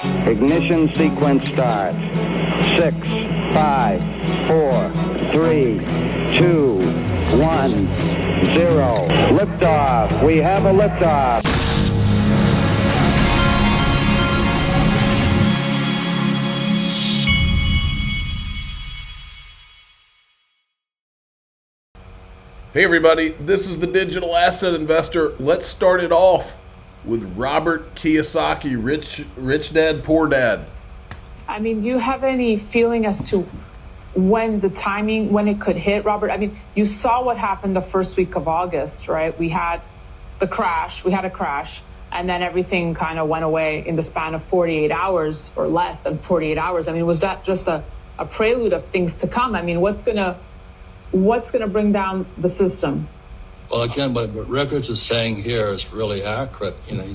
Ignition sequence starts. 6, 5, 4, 3, 2, 1, 0. Liftoff. We have a liftoff. Hey everybody, this is the Digital Asset Investor. Let's start it off with Robert Kiyosaki, Rich Dad, Poor Dad. I mean, do you have any feeling as to when the timing, when it could hit, Robert? I mean, you saw what happened the first week of August, right? We had a crash, and then everything kind of went away in the span of 48 hours or less than 48 hours. I mean, was that just a prelude of things to come? I mean, what's gonna bring down the system? Well, again, what Records is saying here is really accurate. You know, he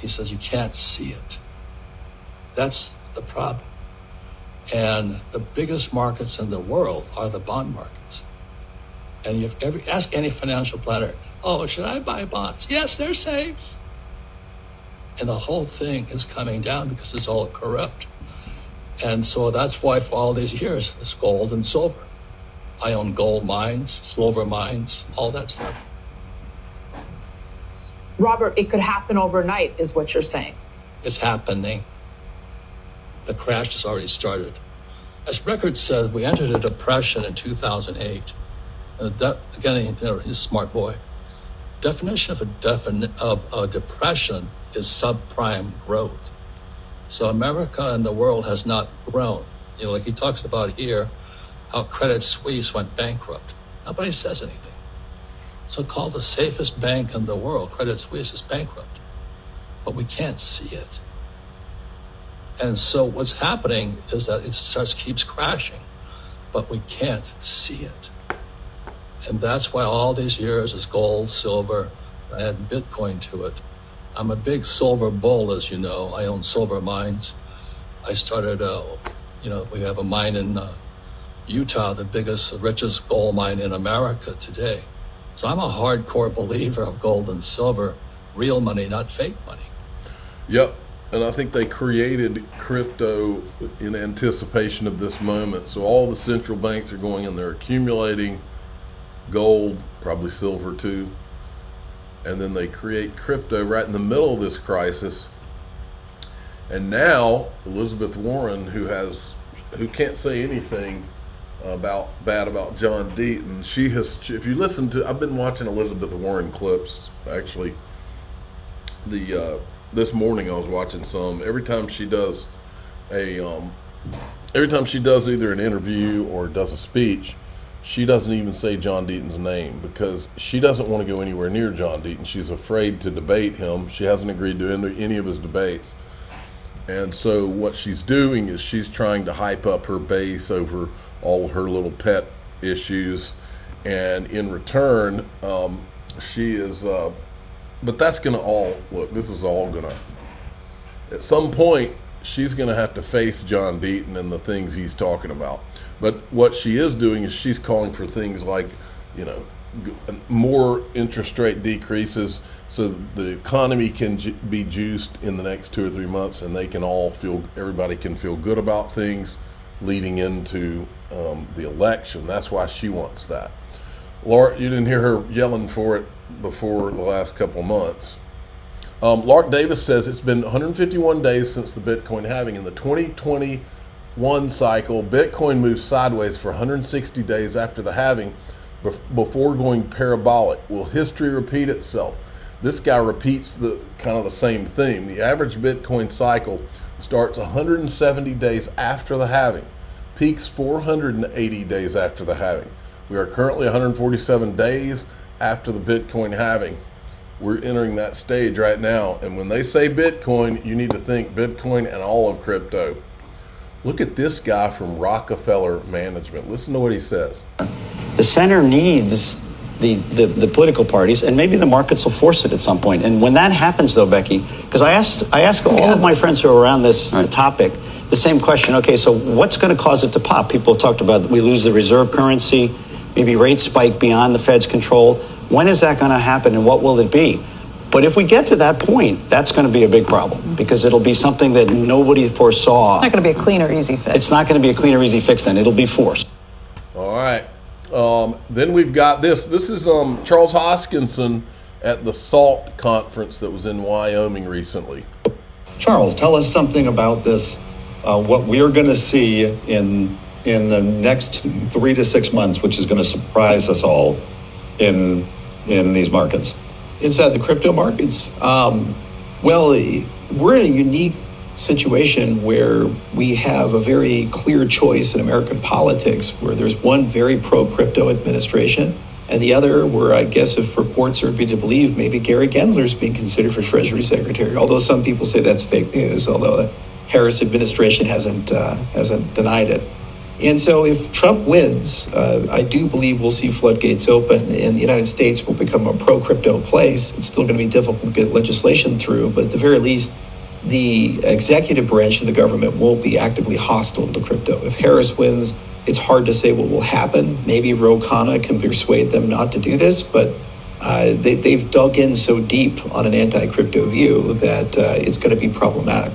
says you can't see it. That's the problem. And the biggest markets in the world are the bond markets. And ask any financial planner, oh, should I buy bonds? Yes, they're safe. And the whole thing is coming down because it's all corrupt. And so that's why for all these years, it's gold and silver. I own gold mines, silver mines, all that stuff. Robert, it could happen overnight, is what you're saying. It's happening. The crash has already started. As Records said, we entered a depression in 2008. Again, he's a smart boy. Definition of a depression is subprime growth. So America and the world has not grown. You know, like he talks about here, how Credit Suisse went bankrupt. Nobody says anything. So-called the safest bank in the world, Credit Suisse, is bankrupt. But we can't see it. And so what's happening is that it keeps crashing, but we can't see it. And that's why all these years is gold, silver, I add Bitcoin to it. I'm a big silver bull, as you know. I own silver mines. I started, we have a mine in Utah, the richest gold mine in America today. So I'm a hardcore believer of gold and silver, real money, not fake money. Yep, and I think they created crypto in anticipation of this moment. So all the central banks are going and they're accumulating gold, probably silver too, and then they create crypto right in the middle of this crisis. And now Elizabeth Warren, who can't say anything bad about John Deaton. If you listen to, I've been watching Elizabeth Warren clips, actually. This morning I was watching some. Every time she does either an interview or does a speech, she doesn't even say John Deaton's name because she doesn't want to go anywhere near John Deaton. She's afraid to debate him. She hasn't agreed to any of his debates. And so what she's doing is she's trying to hype up her base over all her little pet issues. And in return, she is, but that's going to this is all going to, at some point, she's going to have to face John Deaton and the things he's talking about. But what she is doing is she's calling for things like, more interest rate decreases so the economy can be juiced in the next 2 or 3 months, and everybody can feel good about things leading into the election. That's why she wants that. Laura, you didn't hear her yelling for it before the last couple of months. Lark Davis says it's been 151 days since the Bitcoin halving. In the 2021 cycle, Bitcoin moved sideways for 160 days after the halving before going parabolic. Will history repeat itself? This guy repeats the same theme. The average Bitcoin cycle starts 170 days after the halving, peaks 480 days after the halving. We are currently 147 days after the Bitcoin halving. We're entering that stage right now. And when they say Bitcoin, you need to think Bitcoin and all of crypto. Look at this guy from Rockefeller Management. Listen to what he says. The center needs the political parties, and maybe the markets will force it at some point. And when that happens, though, Becky, because I ask all of my friends who are around this topic the same question. Okay, so what's going to cause it to pop? People have talked about we lose the reserve currency, maybe rates spike beyond the Fed's control. When is that going to happen, and what will it be? But if we get to that point, that's going to be a big problem because it'll be something that nobody foresaw. It's not going to be a clean or easy fix. It's not going to be a clean or easy fix then. It'll be forced. All right. Then we've got this. This is Charles Hoskinson at the SALT conference that was in Wyoming recently. Charles, tell us something about this, what we're going to see in the next 3 to 6 months, which is going to surprise us all in these markets. Inside the crypto markets? Well, we're in a unique situation where we have a very clear choice in American politics, where there's one very pro-crypto administration, and the other where I guess if reports are to be to believe, maybe Gary Gensler is being considered for Treasury Secretary, although some people say that's fake news, although the Harris administration hasn't denied it. And so if Trump wins, I do believe we'll see floodgates open and the United States will become a pro-crypto place. It's still going to be difficult to get legislation through, but at the very least, the executive branch of the government won't be actively hostile to crypto. If Harris wins, it's hard to say what will happen. Maybe Ro Khanna can persuade them not to do this, but they've dug in so deep on an anti-crypto view that it's going to be problematic.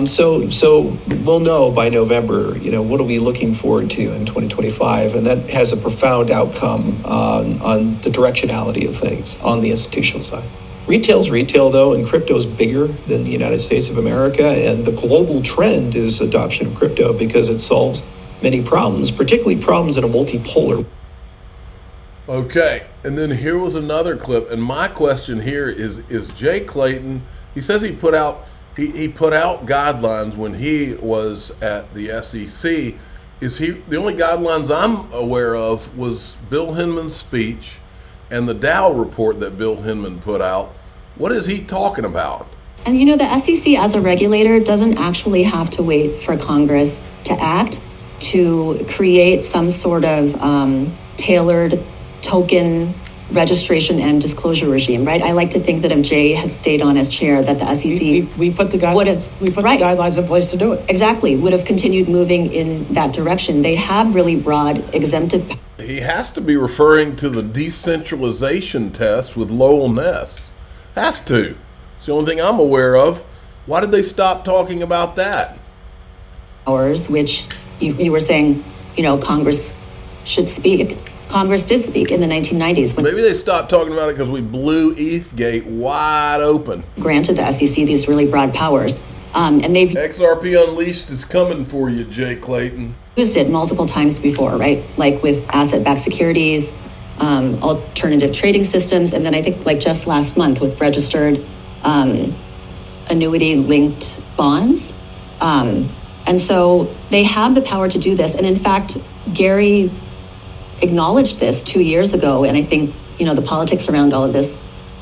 So we'll know by November, what are we looking forward to in 2025? And that has a profound outcome on the directionality of things on the institutional side. Retail's retail, though, and crypto's bigger than the United States of America. And the global trend is adoption of crypto because it solves many problems, particularly problems in a multipolar. Okay, and then here was another clip. And my question here is Jay Clayton, he says he put out guidelines when he was at the SEC. The only guidelines I'm aware of was Bill Hinman's speech and the Dow report that Bill Hinman put out. What is he talking about? And the SEC as a regulator doesn't actually have to wait for Congress to act to create some sort of tailored token registration and disclosure regime, right? I like to think that if Jay had stayed on as chair, that the SEC we put the guidelines. We put the guidelines in place to do it. Exactly, would have continued moving in that direction. They have really broad exempted. He has to be referring to the decentralization test with Lowell Ness. Has to. It's the only thing I'm aware of. Why did they stop talking about that? Powers, which you were saying, Congress should speak. Congress did speak in the 1990s. Maybe they stopped talking about it because we blew ETHGATE wide open. Granted the SEC these really broad powers. And they've XRP Unleashed is coming for you, Jay Clayton. Used it multiple times before, right? Like with asset-backed securities, alternative trading systems, and then I think like just last month with registered annuity-linked bonds. And so they have the power to do this. And in fact, Gary acknowledged this 2 years ago, and I think, the politics around all of this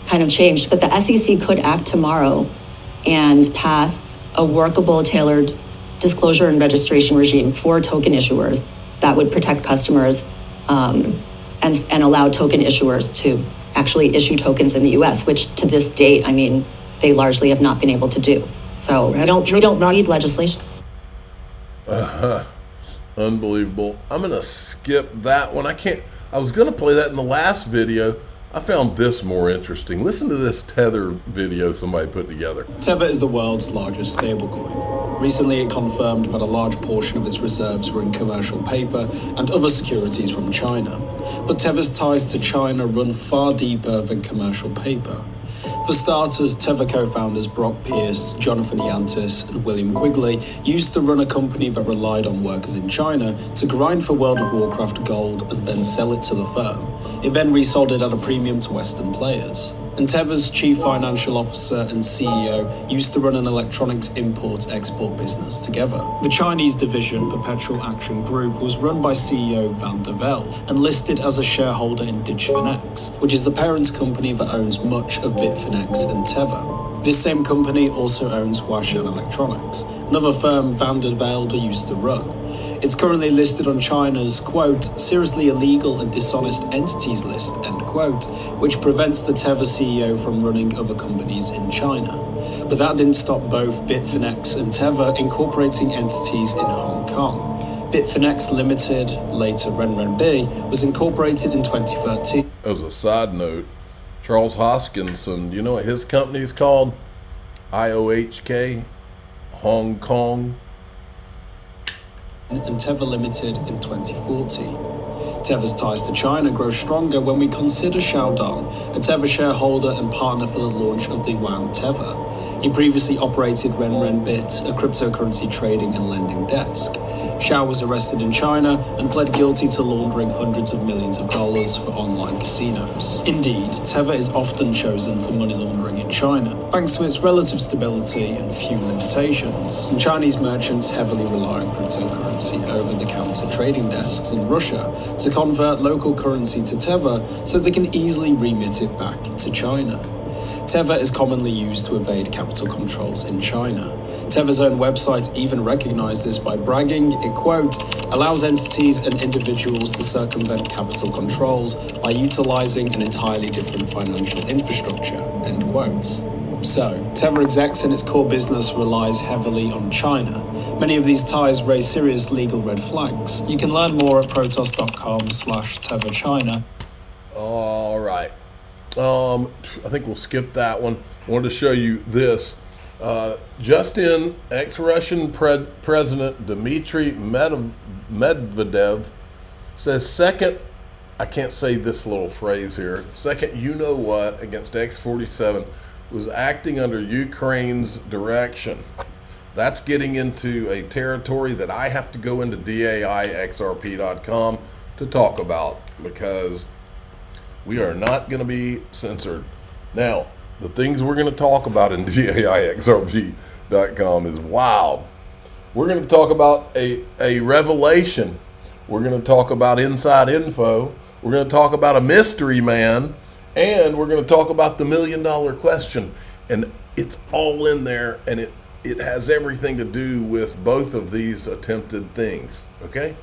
kind of changed. But the SEC could act tomorrow and pass a workable, tailored disclosure and registration regime for token issuers that would protect customers and allow token issuers to actually issue tokens in the U.S., which to this date, they largely have not been able to do. So we don't need legislation. Unbelievable. I'm going to skip that one. I was going to play that in the last video. I found this more interesting. Listen to this Tether video somebody put together. Tether is the world's largest stablecoin. Recently, it confirmed that a large portion of its reserves were in commercial paper and other securities from China. But Tether's ties to China run far deeper than commercial paper. For starters, Tether co-founders Brock Pierce, Jonathan Yantis, and William Quigley used to run a company that relied on workers in China to grind for World of Warcraft gold and then sell it to the firm. It then resold it at a premium to Western players. And Tether's chief financial officer and CEO used to run an electronics import-export business together. The Chinese division, Perpetual Action Group, was run by CEO Van der Velde and listed as a shareholder in Bitfinex, which is the parent company that owns much of Bitfinex and Tether. This same company also owns Huashan Electronics, another firm Van der Velde used to run. It's currently listed on China's, quote, seriously illegal and dishonest entities list, end quote, which prevents the Tether CEO from running other companies in China. But that didn't stop both Bitfinex and Tether incorporating entities in Hong Kong. Bitfinex Limited, later Renminbi, was incorporated in 2013. As a side note, Charles Hoskinson, you know what his company is called? IOHK, Hong Kong. And Tether Limited in 2014. Tether's ties to China grow stronger when we consider Xiaodong, a Tether shareholder and partner for the launch of the Yuan Tether. He previously operated Renrenbit, a cryptocurrency trading and lending desk. Xiao was arrested in China and pled guilty to laundering hundreds of millions of dollars for online casinos. Indeed, Tether is often chosen for money laundering in China, thanks to its relative stability and few limitations. And Chinese merchants heavily rely on cryptocurrency over-the-counter trading desks in Russia to convert local currency to Tether so they can easily remit it back to China. Tether is commonly used to evade capital controls in China. Tether's own website even recognized this by bragging it, quote, allows entities and individuals to circumvent capital controls by utilizing an entirely different financial infrastructure, end quote. So, Tether execs in its core business relies heavily on China. Many of these ties raise serious legal red flags. You can learn more at protos.com/TetherChina. All right. I think we'll skip that one. I wanted to show you this. Just in, ex-Russian President Dmitry Medvedev says second, I can't say this little phrase here, second you-know-what against X47 was acting under Ukraine's direction. That's getting into a territory that I have to go into DAIXRP.com to talk about because we are not going to be censored. Now, the things we're going to talk about in DAIXRP.com is wild. We're going to talk about a revelation. We're going to talk about inside info. We're going to talk about a mystery man. And we're going to talk about the $1 million question. And it's all in there, and it has everything to do with both of these attempted things. Okay?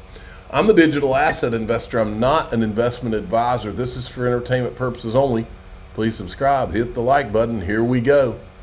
I'm the digital asset investor. I'm not an investment advisor. This is for entertainment purposes only. Please subscribe, hit the like button. Here we go.